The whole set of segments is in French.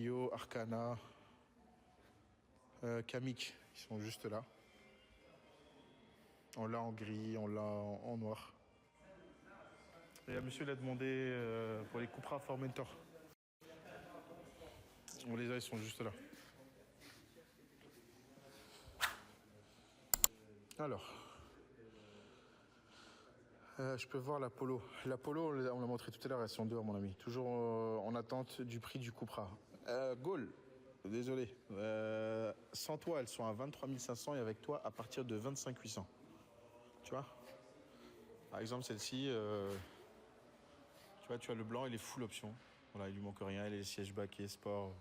Clio, Arcana, Kamiq, ils sont juste là. On l'a en gris, on l'a en noir. Et monsieur il a demandé pour les Cupra Formentor. On les a, ils sont juste là. Alors, je peux voir la Polo. La Polo, on l'a montré tout à l'heure, elles sont dehors, mon ami. Toujours en attente du prix du Cupra. Gaulle, désolé. Sans toi, elles sont à 23 500 et avec toi, à partir de 25 800. Tu vois? Par exemple, celle-ci, tu vois, tu as le blanc, il est full option. Voilà, il lui manque rien, il est siège baquet, sport.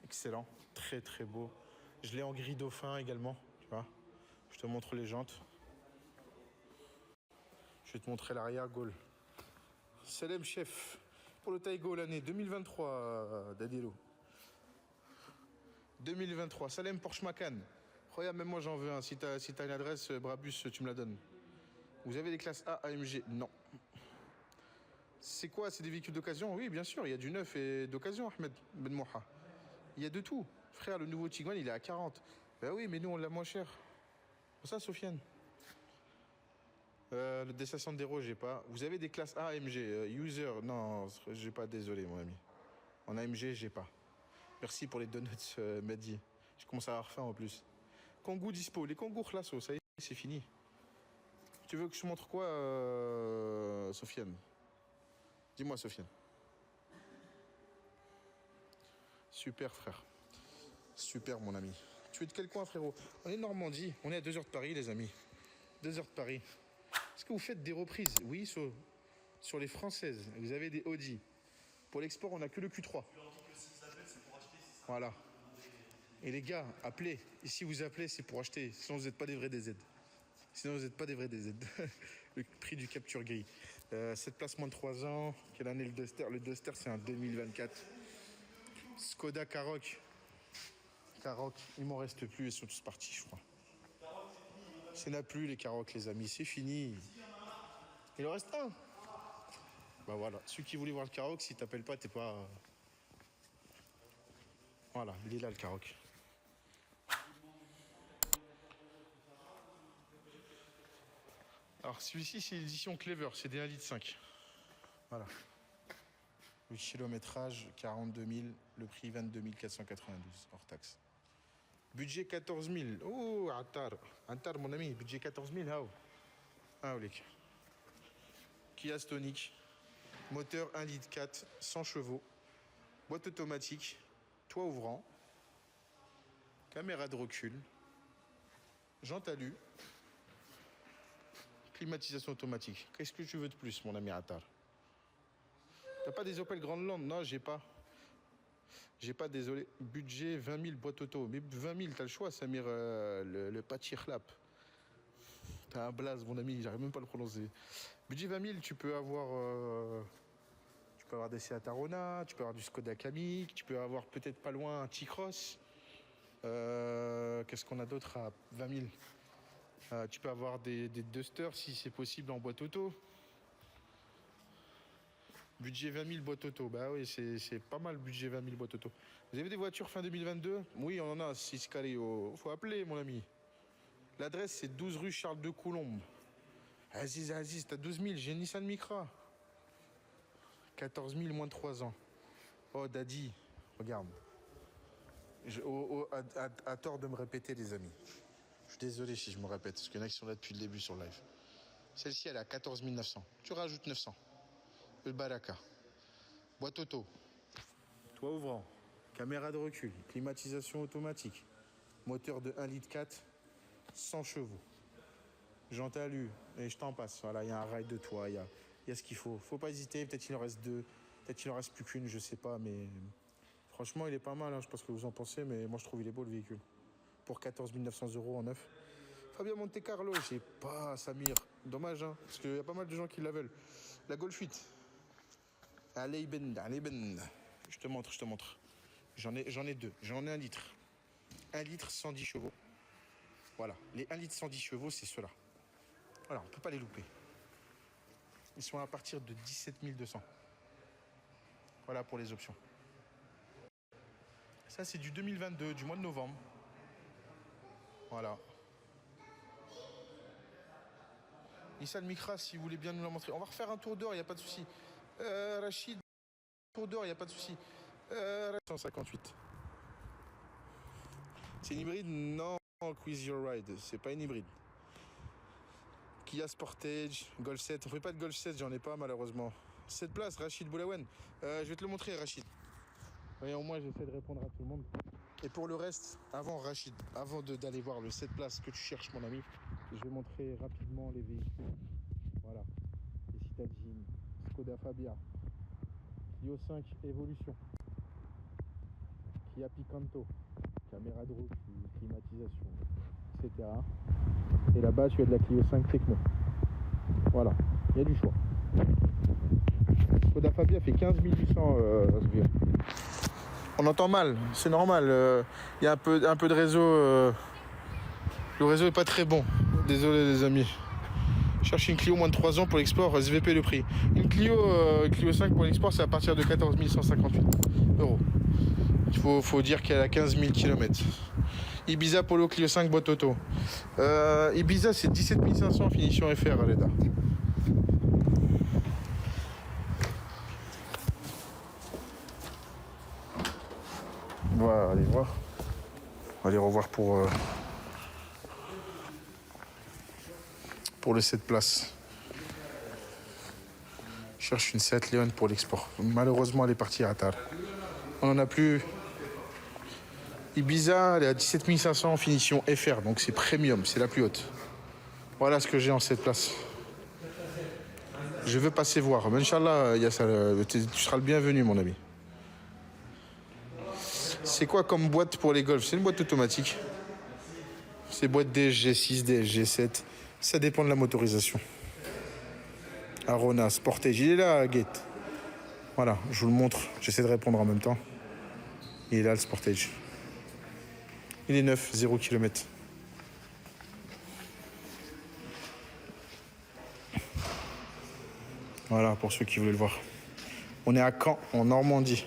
Excellent, très très beau. Je l'ai en gris dauphin également, tu vois. Je te montre les jantes. Je vais te montrer l'arrière, Gaulle. Salem chef pour le Taigo l'année 2023, Dadielo. 2023, Salem Porsche Macan. Regarde, même moi j'en veux un. Si t'as une adresse, Brabus, tu me la donnes. Vous avez des classes A, AMG? Non. C'est quoi? C'est des véhicules d'occasion? Oui, bien sûr, il y a du neuf et d'occasion, Ahmed Ben Moha. Il y a de tout. Frère, le nouveau Tiguan, il est à 40. Ben oui, mais nous, on l'a moins cher. C'est ça, Sofiane? Le D60 d'Hero, j'ai pas. Vous avez des classes A, AMG. User, non, j'ai pas, désolé, mon ami. En AMG, j'ai pas. Merci pour les donuts, Mehdi. Je commence à avoir faim en plus. Kangoo dispo. Les Kangoo Khlasso, ça y est, c'est fini. Tu veux que je te montre quoi, Sofiane? Dis-moi, Sofiane. Super, frère. Super, mon ami. Tu es de quel coin, frérot? On est de Normandie. On est à 2 heures de Paris, les amis. 2 heures de Paris. Est-ce que vous faites des reprises? Oui, sur les françaises. Vous avez des Audi. Pour l'export, on n'a que le Q3. Voilà. Et les gars, appelez. Et si vous appelez, c'est pour acheter. Sinon, vous n'êtes pas des vrais DZ. Sinon, vous n'êtes pas des vrais DZ. Le prix du capture gris. 7 places moins de 3 ans. Quelle année le Duster? Le Duster, c'est un 2024. Skoda Karoq. Karoq, il m'en reste plus. Ils sont tous partis, je crois. Ça n'a plus les Karoq, les amis. C'est fini. Il en reste un. Bah voilà. Celui qui voulait voir le Karoq, s'il t'appelle pas, t'es pas... Voilà, il est là, le Karoq. Alors celui-ci, c'est l'édition Clever, c'est des 1,5 litre. Voilà. Le kilométrage, 42 000, le prix 22 492, hors taxe. Budget 14 000. Oh, Antar, mon ami, budget 14 000, how? Ah, Olik. Kia Stonic, moteur 1,4 litre, 100 chevaux, boîte automatique, toit ouvrant, caméra de recul, jante alu, climatisation automatique. Qu'est-ce que tu veux de plus, mon ami Attar? T'as pas des Opel Grandland? Non, j'ai pas. J'ai pas, désolé. Budget 20 000 boîte auto. Mais 20 000, t'as le choix, Samir, le Pachirlap. T'as un blaze, mon ami, j'arrive même pas à le prononcer. Budget 20 000, tu peux avoir des Seat Arona, tu peux avoir du Skoda Kamiq, tu peux avoir peut-être pas loin un T-Cross. Qu'est-ce qu'on a d'autre à 20 000? Tu peux avoir des Duster si c'est possible en boîte auto. Budget 20 000 boîte auto. Bah oui, c'est pas mal, budget 20 000 boîte auto. Vous avez des voitures fin 2022? Oui, on en a, 6 Caleo. Faut appeler, mon ami. L'adresse, c'est 12 rue Charles de Coulombe. Aziz, t'as 12 000. J'ai une Nissan Micra. 14 000, moins de 3 ans. Oh, Daddy, regarde. À tort de me répéter, les amis. Je suis désolé si je me répète, parce qu'il y en a qui sont là depuis le début sur le live. Celle-ci, elle est à 14 900. Tu rajoutes 900. Le Baraka. Boîte auto. Toit ouvrant. Caméra de recul. Climatisation automatique. Moteur de 1,4 litre. 100 chevaux. Jante alu. Et je t'en passe. Voilà, il y a un rail de toit. Il y a ce qu'il faut. Faut pas hésiter. Peut-être qu'il en reste 2. Peut-être qu'il en reste plus qu'une. Je sais pas. Mais franchement, il est pas mal. Hein. Je sais pas ce que vous en pensez. Mais moi, je trouve il est beau le véhicule. Pour 14 900 € en neuf. Fabien Monte Carlo. J'ai pas Samir. Dommage. Hein, parce qu'il y a pas mal de gens qui la veulent. La Golf 8. Allez, Ben. Je te montre. J'en ai 2. J'en ai 1 litre. 1 litre 110 chevaux. Voilà. Les 1 litre 110 chevaux, c'est ceux-là. Voilà, on ne peut pas les louper. Ils sont à partir de 17 200. Voilà pour les options. Ça, c'est du 2022, du mois de novembre. Voilà. Nissan Micra, si vous voulez bien nous la montrer. On va refaire un tour d'or, il n'y a pas de souci. Rachid, tour d'or, il n'y a pas de souci. 158. C'est une hybride? Non, Quiz Your Ride, c'est pas une hybride. Kia Sportage, Golf 7. On fait pas de Golf 7, j'en ai pas malheureusement. 7 places, Rachid Boulawen. Je vais te le montrer, Rachid. Voyez, au moins, j'essaie de répondre à tout le monde. Et pour le reste, avant Rachid, avant d'aller voir le 7 places que tu cherches, mon ami, je vais montrer rapidement les véhicules. Voilà. Les Citadine, Skoda Fabia, Clio 5 Evolution, Kia Picanto, caméra de recul, climatisation, etc. Et là-bas, tu as de la Clio 5 Techno. Voilà, il y a du choix. Skoda Fabia fait 15 800 On entend mal, c'est normal. Il y a un peu de réseau. Le réseau est pas très bon. Désolé les amis. Cherche une Clio moins de 3 ans pour l'export, SVP le prix. Une Clio 5 pour l'export, c'est à partir de 14 158 €. Il faut dire qu'elle a 15 000 km. Ibiza Polo Clio 5 boîte auto. Ibiza, c'est 17 500 finition FR à l'EDA. On va aller voir. On va aller revoir pour le 7 places. Je cherche une Seat Leon pour l'export. Malheureusement, elle est partie à tard. On n'en a plus. Ibiza, elle est à 17 500 en finition FR, donc c'est premium, c'est la plus haute. Voilà ce que j'ai en 7 places. Je veux passer voir. Mais Inch'Allah, tu seras le bienvenu, mon ami. C'est quoi comme boîte pour les Golf? C'est une boîte automatique. C'est boîte DSG6, DSG7. Ça dépend de la motorisation. Arona, Sportage, il est là, Gate. Voilà, je vous le montre. J'essaie de répondre en même temps. Il est là, le Sportage. Il est neuf, 0 km. Voilà, pour ceux qui voulaient le voir. On est à Caen, en Normandie.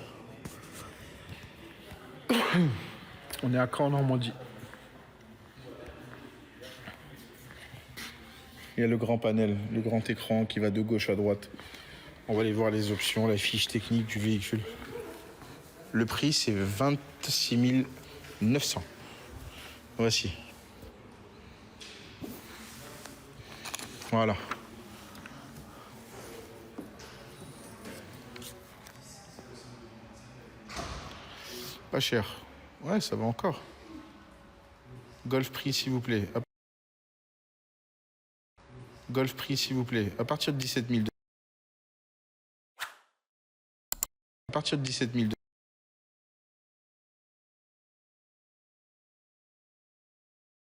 On est à Caen, en Normandie. Il y a le grand panel, le grand écran qui va de gauche à droite. On va aller voir les options, la fiche technique du véhicule. Le prix, c'est 26 900. Voici. Voilà. Pas cher. Ouais, ça va encore. Golf prix, s'il vous plaît. Golf prix, s'il vous plaît. À partir de 17 200. À partir de 17 200.